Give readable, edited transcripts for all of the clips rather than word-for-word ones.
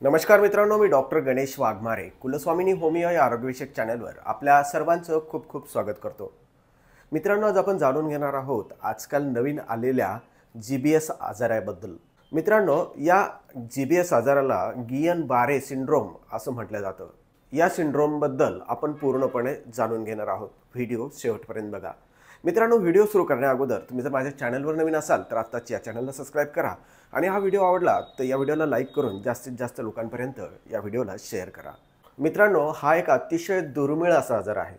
नमस्कार मित्रांनो, मी doctor Ganesh Waghmare कुलस्वामिनी homeo या आरोग्यविषयक चॅनलवर आपल्या सर्वांचं खूप खूप स्वागत करतो। मित्रांनो, आज आपण जाणून घेणार आहोत आजकाल नवीन आलेल्या जीबीएस आजाराबद्दल। मित्रांनो, या जीबीएस आजाराला गियन बारे सिंड्रोम असं म्हटलं जातं। या सिंड्रोमबद्दल आपण पूर्णपणे जाणून घेणार आहोत। व्हिडिओ शेवटपर्यंत बघा। मित्रांनो, व्हिडिओ सुरू करण्याअगोदर तुम्ही जर माझ्या चॅनलवर नवीन असाल तर आत्ताच या चॅनलला सबस्क्राइब करा आणि हा व्हिडिओ आवडला तर या व्हिडिओला लाईक करून जास्तीत जास्त लोकांपर्यंत या व्हिडिओला शेअर करा। मित्रांनो, हा एक अतिशय दुर्मिळ असा आजार आहे।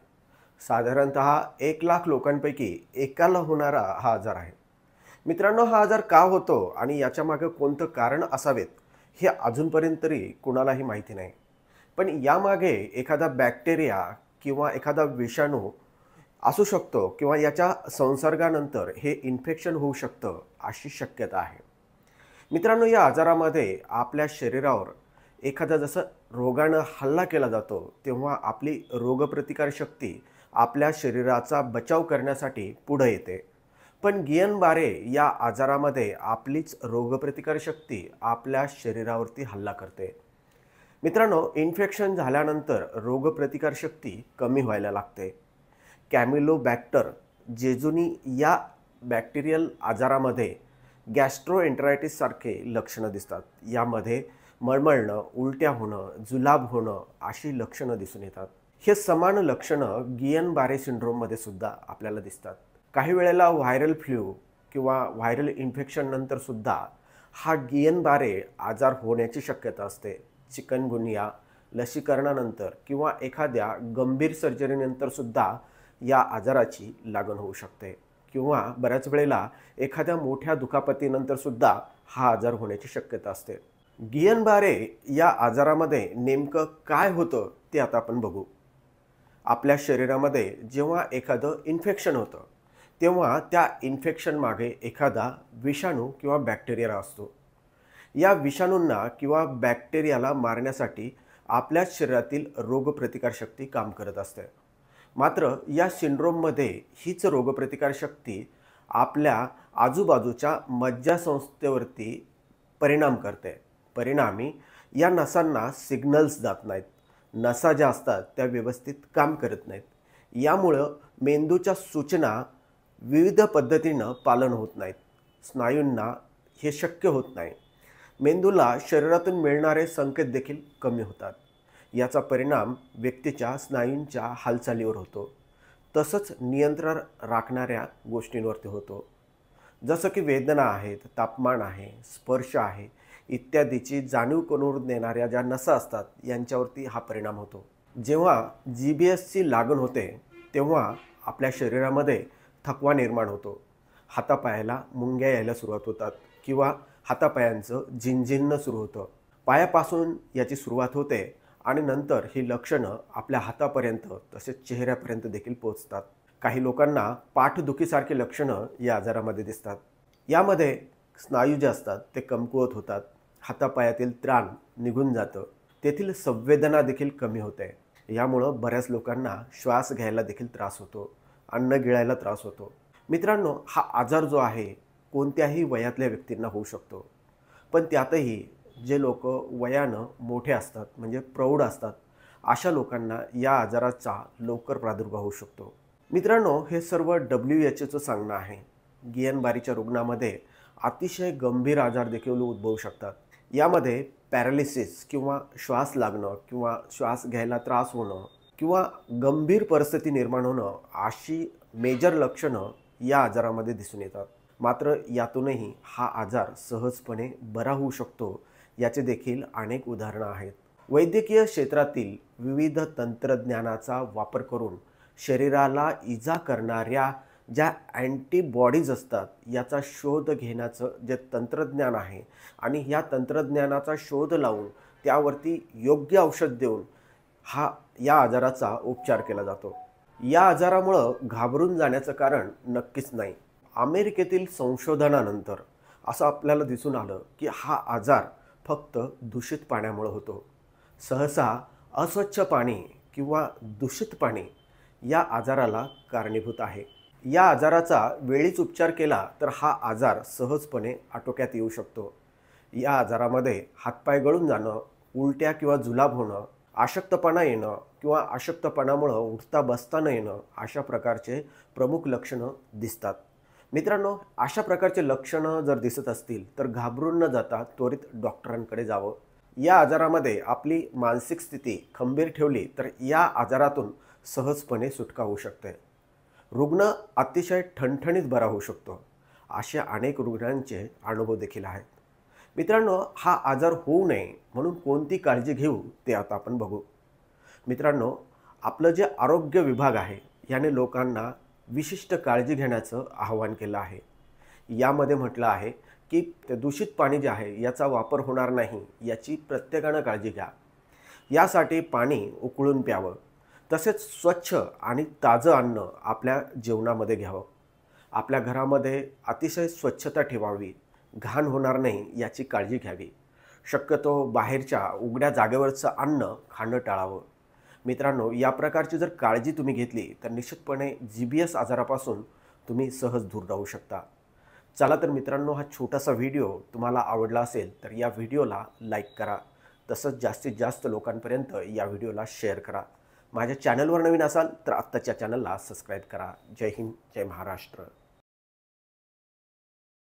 साधारणतः 1,00,000 लोकांपैकी एकाला होणारा हा आजार आहे। मित्रांनो, हा आजार का होतो आणि याच्या मागे कोणतं कारण असावेत हे अजूनपर्यंत तरी कुणालाही माहिती नाही। पण यामागे एखादा बॅक्टेरिया किंवा एखादा विषाणू असू शकतो किंवा याच्या संसर्गानंतर हे इन्फेक्शन होऊ शकतं अशी शक्यता आहे। मित्रांनो, या आजारामध्ये आपल्या शरीरावर एखादा जसं रोगानं हल्ला केला जातो तेव्हा आपली रोगप्रतिकार शक्ती आपल्या शरीराचा बचाव करण्यासाठी पुढे येते। पण गियन बारे या आजारामध्ये आपलीच रोगप्रतिकार शक्ती आपल्या शरीरावरती हल्ला करते। मित्रांनो, इन्फेक्शन झाल्यानंतर रोगप्रतिकार शक्ती कमी व्हायला लागते। कॅमिलोबॅक्टर जेजुनी या बॅक्टेरियल आजारामध्ये गॅस्ट्रोएंटरायटिस सारखे लक्षणं दिसतात। यामध्ये मळमळणं, उलट्या होणं, जुलाब होणं अशी लक्षणं दिसून येतात। हे समान लक्षणं गियन बारे सिंड्रोममध्ये सुद्धा आपल्याला दिसतात। काही वेळेला व्हायरल फ्लू किंवा व्हायरल इन्फेक्शन नंतर सुद्धा हा गियन बारे आजार होण्याची शक्यता असते। चिकनगुनिया लसीकरणानंतर किंवा एखाद्या गंभीर सर्जरीनंतर सुद्धा या आजाराची लागण होऊ शकते किंवा बऱ्याच वेळेला एखाद्या मोठ्या दुखापतीनंतर सुद्धा हा आजार होण्याची शक्यता असते। गियन बारे या आजारामध्ये नेमकं काय होतं ते आता आपण बघू। आपल्या शरीरामध्ये जेव्हा एखादं इन्फेक्शन होतं तेव्हा त्या इन्फेक्शन मागे एखादा विषाणू किंवा बॅक्टेरिया असतो। या विषाणूंना किंवा बॅक्टेरियाला मारण्यासाठी आपल्या शरीरातील रोगप्रतिकारशक्ती काम करत असते। मात्र या सिंड्रोममध्ये हीच रोगप्रतिकारशक्ती आपल्या आजूबाजूच्या मज्जासंस्थेवरती परिणाम करते। परिणामी या नसांना सिग्नल्स जात नाहीत। नसा ज्या असतात त्या व्यवस्थित काम करत नाहीत। यामुळं मेंदूच्या सूचना विविध पद्धतीनं पालन होत नाहीत। स्नायूंना हे शक्य होत नाही। मेंदूला शरीरातून मिळणारे संकेत देखील कमी होतात। याचा परिणाम व्यक्तीच्या स्नायूंच्या हालचालीवर होतो। तसंच नियंत्रण राखणाऱ्या गोष्टींवरती होतो, जसं की वेदना आहेत, तापमान आहे, स्पर्श आहे इत्यादीची जाणीव करून देणाऱ्या ज्या नसा असतात यांच्यावरती हा परिणाम होतो। जेव्हा जीबीएसची लागण होते तेव्हा आपल्या शरीरामध्ये थकवा निर्माण होतो। हातापायाला मुंग्या यायला सुरुवात होतात किंवा हातापायांचं झिंझिणणं सुरू होतं। पायापासून याची सुरुवात होते आणि नंतर ही लक्षणं आपल्या हातापर्यंत तसेच चेहऱ्यापर्यंत देखील पोहोचतात। काही लोकांना पाठदुखीसारखी लक्षणं या आजारामध्ये दिसतात। यामध्ये स्नायू जे असतात ते कमकुवत होतात, हातापायातील त्राण निघून जातं, तेथील संवेदना देखील कमी होते। यामुळं बऱ्याच लोकांना श्वास घ्यायला देखील त्रास होतो, अन्न गिळायला त्रास होतो। मित्रांनो, हा आजार जो आहे कोणत्याही वयातल्या व्यक्तींना होऊ शकतो। पण त्यातही जे लोक वयानं मोठे असतात म्हणजे प्रौढ असतात अशा लोकांना या आजाराचा लवकर प्रादुर्भाव होऊ शकतो। मित्रांनो, हे सर्व WHOचं सांगणं आहे। गियन बारेच्या रुग्णामध्ये अतिशय गंभीर आजार देखील उद्भवू शकतात। यामध्ये पॅरालिसिस किंवा श्वास लागणं किंवा श्वास घ्यायला त्रास होणं किंवा गंभीर परिस्थिती निर्माण होणं अशी मेजर लक्षणं या आजारामध्ये दिसून येतात। मात्र यातूनही हा आजार सहजपणे बरा होऊ शकतो याचे देखील अनेक उदाहरणं आहेत। वैद्यकीय क्षेत्रातील विविध तंत्रज्ञानाचा वापर करून शरीराला इजा करणाऱ्या ज्या अँटीबॉडीज असतात याचा शोध घेण्याचं जे तंत्रज्ञान आहे आणि या तंत्रज्ञानाचा शोध लावून त्यावरती योग्य औषध देऊन या आजाराचा उपचार केला जातो। या आजारामुळं घाबरून जाण्याचं कारण नक्कीच नाही। अमेरिकेतील संशोधनानंतर असं आपल्याला दिसून आलं की हा आजार फक्त दूषित पाण्यामुळे होतो। सहसा अस्वच्छ पाणी किंवा दूषित पाणी या आजाराला कारणीभूत आहे। या आजाराचा वेळीच उपचार केला तर हा आजार सहजपणे आटोक्यात येऊ शकतो। या आजारामध्ये हातपाय गळून जाणं, उलट्या किंवा जुलाब होणं, अशक्तपणा येणं किंवा अशक्तपणामुळं उठता बसता न येणं अशा प्रकारचे प्रमुख लक्षणं दिसतात. मित्रांनो, अशा प्रकारचे लक्षणं जर दिसत असतील तर घाबरून न जाता त्वरित डॉक्टरांकडे जावं. या आजारामध्ये आपली मानसिक स्थिती खंबीर ठेवली तर या आजारातून सहजपणे सुटका होऊ शकते. रुग्ण अतिशय ठणठणीत बरा होऊ शकतो. असे अनेक रुग्णांचे अनुभव देखील आहेत. मित्रांनो, हा आजार होऊ नये म्हणून कोणती काळजी घेऊ ते आता आपण बघू. मित्रांनो, आपलं जे आरोग्य विभाग आहे याने लोकांना विशिष्ट काळजी घेण्याचं आवाहन केलं आहे. यामध्ये म्हटलं आहे की ते दूषित पाणी जे आहे याचा वापर होणार नाही याची प्रत्येकानं काळजी घ्या. यासाठी पाणी उकळून प्यावं. तसेच स्वच्छ आणि ताजं अन्न आपल्या जेवणामध्ये घ्यावं. आपल्या घरामध्ये अतिशय स्वच्छता ठेवावी. घाण होणार नाही याची काळजी घ्यावी. शक्यतो बाहेरच्या उघड्या जागेवरचं अन्न खाणं टाळावं. मित्रांनो, या प्रकारची जर काळजी तुम्ही घेतली तर निश्चितपणे GBS आजारापासून तुम्ही सहज दूर राहू शकता. चला तर मित्रांनो, हा छोटासा व्हिडिओ तुम्हाला आवडला असेल तर या व्हिडिओला लाईक करा. तसंच जास्तीत जास्त लोकांपर्यंत या व्हिडिओला शेअर करा. माझ्या चॅनलवर नवीन असाल तर आत्ताच्या चॅनलला सबस्क्राईब करा. जय हिंद, जय महाराष्ट्र.